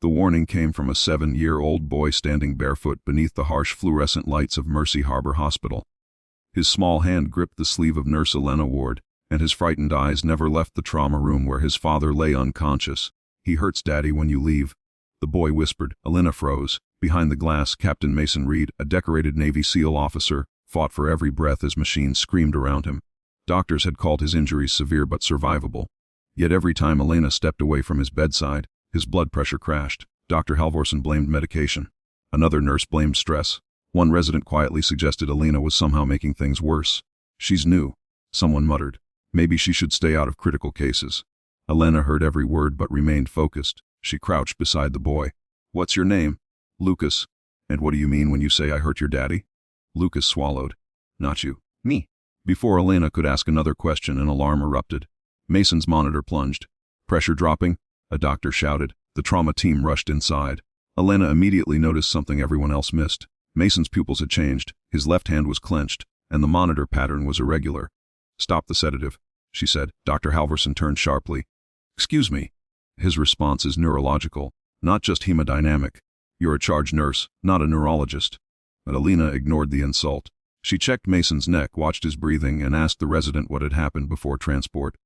The warning came from a 7-year-old boy standing barefoot beneath the harsh fluorescent lights of Mercy Harbor Hospital. His small hand gripped the sleeve of Nurse Elena Ward, and his frightened eyes never left the trauma room where his father lay unconscious. "He hurts, Daddy, when you leave," the boy whispered. Elena froze. Behind the glass, Captain Mason Reed, a decorated Navy SEAL officer, fought for every breath as machines screamed around him. Doctors had called his injuries severe but survivable. Yet every time Elena stepped away from his bedside, his blood pressure crashed. Dr. Halvorsen blamed medication. Another nurse blamed stress. One resident quietly suggested Elena was somehow making things worse. "She's new," someone muttered. "Maybe she should stay out of critical cases." Elena heard every word but remained focused. She crouched beside the boy. "What's your name?" "Lucas." "And what do you mean when you say I hurt your daddy?" Lucas swallowed. "Not you. Me." Before Elena could ask another question, an alarm erupted. Mason's monitor plunged. "Pressure dropping," a doctor shouted. The trauma team rushed inside. Elena immediately noticed something everyone else missed. Mason's pupils had changed, his left hand was clenched, and the monitor pattern was irregular. "Stop the sedative," she said. Dr. Halvorsen turned sharply. "Excuse me." His response is neurological, not just hemodynamic. "You're a charge nurse, not a neurologist." But Elena ignored the insult. She checked Mason's neck, watched his breathing, and asked the resident what had happened before transport.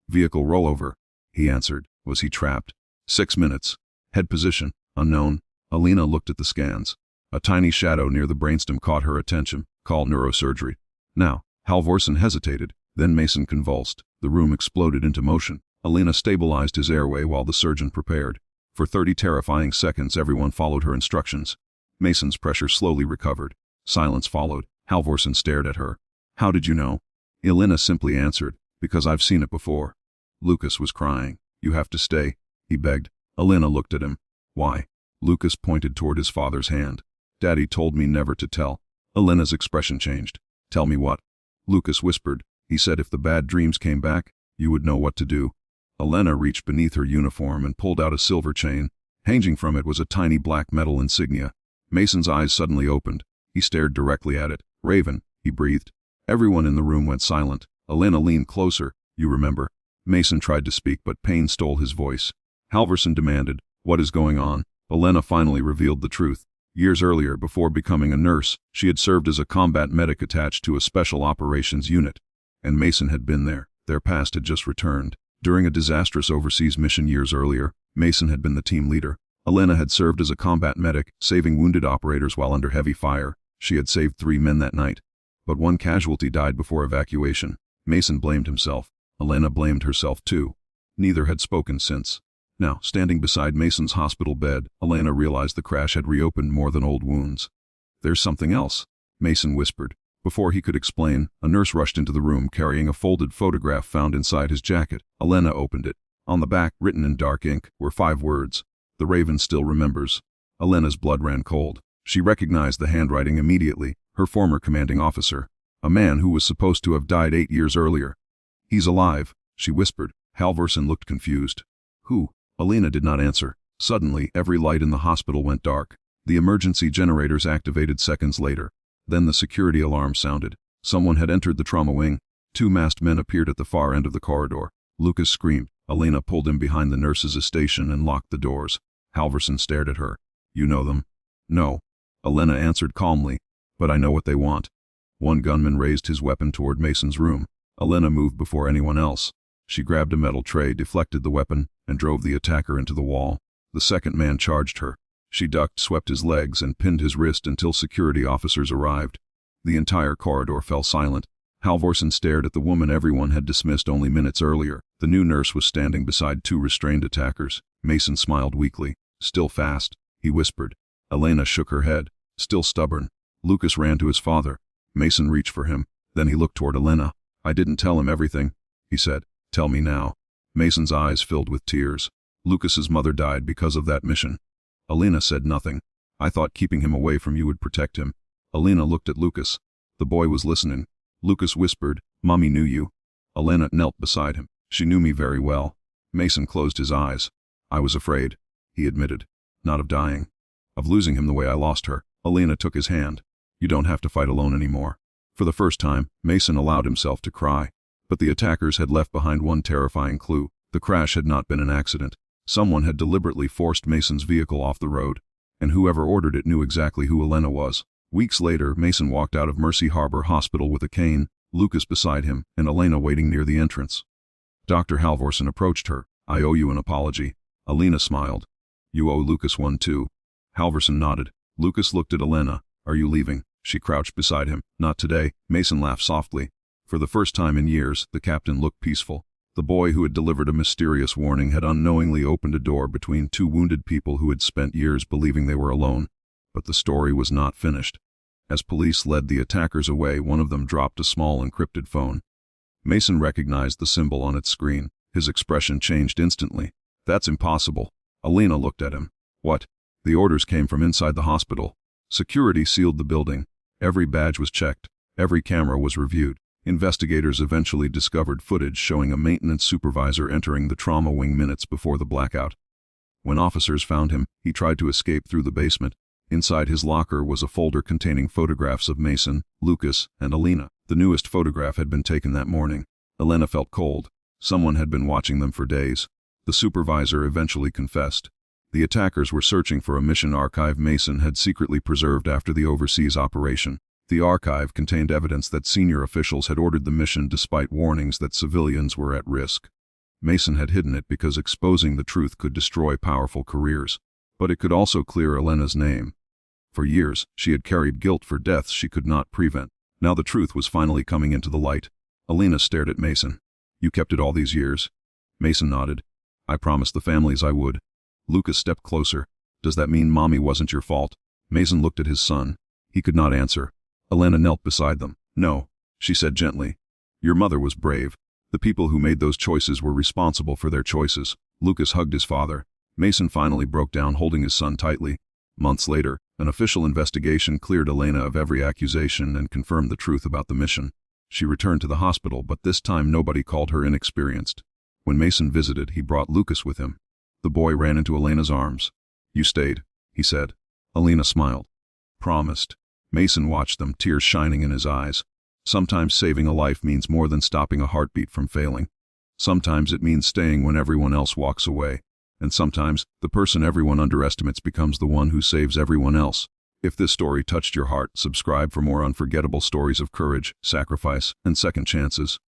"Vehicle rollover," he answered. "Was he trapped?" 6 minutes. "Head position, unknown." Elena looked at the scans. A tiny shadow near the brainstem caught her attention. "Call neurosurgery." "Now." Halvorsen hesitated. Then Mason convulsed. The room exploded into motion. Elena stabilized his airway while the surgeon prepared. For 30 terrifying seconds, everyone followed her instructions. Mason's pressure slowly recovered. Silence followed. Halvorsen stared at her. "How did you know?" Elena simply answered, "Because I've seen it before." Lucas was crying. "You have to stay," he begged. Elena looked at him. "Why?" Lucas pointed toward his father's hand. "Daddy told me never to tell." Elena's expression changed. "Tell me what?" Lucas whispered. "He said if the bad dreams came back, you would know what to do." Elena reached beneath her uniform and pulled out a silver chain. Hanging from it was a tiny black metal insignia. Mason's eyes suddenly opened. He stared directly at it. "Raven," he breathed. Everyone in the room went silent. Elena leaned closer. "You remember?" Mason tried to speak, but pain stole his voice. Halvorsen demanded, "What is going on?" Elena finally revealed the truth. Years earlier, before becoming a nurse, she had served as a combat medic attached to a special operations unit. And Mason had been there. Their past had just returned. During a disastrous overseas mission years earlier, Mason had been the team leader. Elena had served as a combat medic, saving wounded operators while under heavy fire. She had saved 3 men that night. But one casualty died before evacuation. Mason blamed himself. Elena blamed herself too. Neither had spoken since. Now, standing beside Mason's hospital bed, Elena realized the crash had reopened more than old wounds. "There's something else," Mason whispered. Before he could explain, a nurse rushed into the room carrying a folded photograph found inside his jacket. Elena opened it. On the back, written in dark ink, were 5 words. "The Raven still remembers." Elena's blood ran cold. She recognized the handwriting immediately. Her former commanding officer. A man who was supposed to have died 8 years earlier. "He's alive," she whispered. Halvorsen looked confused. "Who?" Elena did not answer. Suddenly, every light in the hospital went dark. The emergency generators activated seconds later. Then the security alarm sounded. Someone had entered the trauma wing. 2 masked men appeared at the far end of the corridor. Lucas screamed. Elena pulled him behind the nurses' station and locked the doors. Halvorsen stared at her. "You know them?" "No." Elena answered calmly. "But I know what they want." One gunman raised his weapon toward Mason's room. Elena moved before anyone else. She grabbed a metal tray, deflected the weapon, and drove the attacker into the wall. The second man charged her. She ducked, swept his legs, and pinned his wrist until security officers arrived. The entire corridor fell silent. Halvorsen stared at the woman everyone had dismissed only minutes earlier. The new nurse was standing beside 2 restrained attackers. Mason smiled weakly. "Still fast," he whispered. Elena shook her head. "Still stubborn." Lucas ran to his father. Mason reached for him. Then he looked toward Elena. "I didn't tell him everything," he said. "Tell me now." Mason's eyes filled with tears. "Lucas's mother died because of that mission." Elena said nothing. "I thought keeping him away from you would protect him." Elena looked at Lucas. The boy was listening. Lucas whispered, "Mommy knew you." Elena knelt beside him. "She knew me very well." Mason closed his eyes. "I was afraid," he admitted. "Not of dying. Of losing him the way I lost her." Elena took his hand. "You don't have to fight alone anymore." For the first time, Mason allowed himself to cry. But the attackers had left behind one terrifying clue. The crash had not been an accident. Someone had deliberately forced Mason's vehicle off the road, and whoever ordered it knew exactly who Elena was. Weeks later, Mason walked out of Mercy Harbor Hospital with a cane, Lucas beside him, and Elena waiting near the entrance. Dr. Halvorsen approached her. "I owe you an apology." Elena smiled. "You owe Lucas one too." Halvorsen nodded. Lucas looked at Elena. "Are you leaving?" She crouched beside him. "Not today." Mason laughed softly. For the first time in years, the captain looked peaceful. The boy who had delivered a mysterious warning had unknowingly opened a door between two wounded people who had spent years believing they were alone. But the story was not finished. As police led the attackers away, one of them dropped a small encrypted phone. Mason recognized the symbol on its screen. His expression changed instantly. "That's impossible." Elena looked at him. "What?" "The orders came from inside the hospital. Security sealed the building. Every badge was checked. Every camera was reviewed. Investigators eventually discovered footage showing a maintenance supervisor entering the trauma wing minutes before the blackout. When officers found him, he tried to escape through the basement. Inside his locker was a folder containing photographs of Mason, Lucas, and Elena. The newest photograph had been taken that morning. Elena felt cold. Someone had been watching them for days. The supervisor eventually confessed. The attackers were searching for a mission archive Mason had secretly preserved after the overseas operation. The archive contained evidence that senior officials had ordered the mission despite warnings that civilians were at risk. Mason had hidden it because exposing the truth could destroy powerful careers. But it could also clear Elena's name. For years, she had carried guilt for deaths she could not prevent. Now the truth was finally coming into the light. Elena stared at Mason. "You kept it all these years?" Mason nodded. "I promised the families I would." Lucas stepped closer. "Does that mean Mommy wasn't your fault?" Mason looked at his son. He could not answer. Elena knelt beside them. "No," she said gently. "Your mother was brave. The people who made those choices were responsible for their choices." Lucas hugged his father. Mason finally broke down, holding his son tightly. Months later, an official investigation cleared Elena of every accusation and confirmed the truth about the mission. She returned to the hospital, but this time nobody called her inexperienced. When Mason visited, he brought Lucas with him. The boy ran into Elena's arms. "You stayed," he said. Elena smiled. "Promised." Mason watched them, tears shining in his eyes. Sometimes saving a life means more than stopping a heartbeat from failing. Sometimes it means staying when everyone else walks away. And sometimes, the person everyone underestimates becomes the one who saves everyone else. If this story touched your heart, subscribe for more unforgettable stories of courage, sacrifice, and second chances.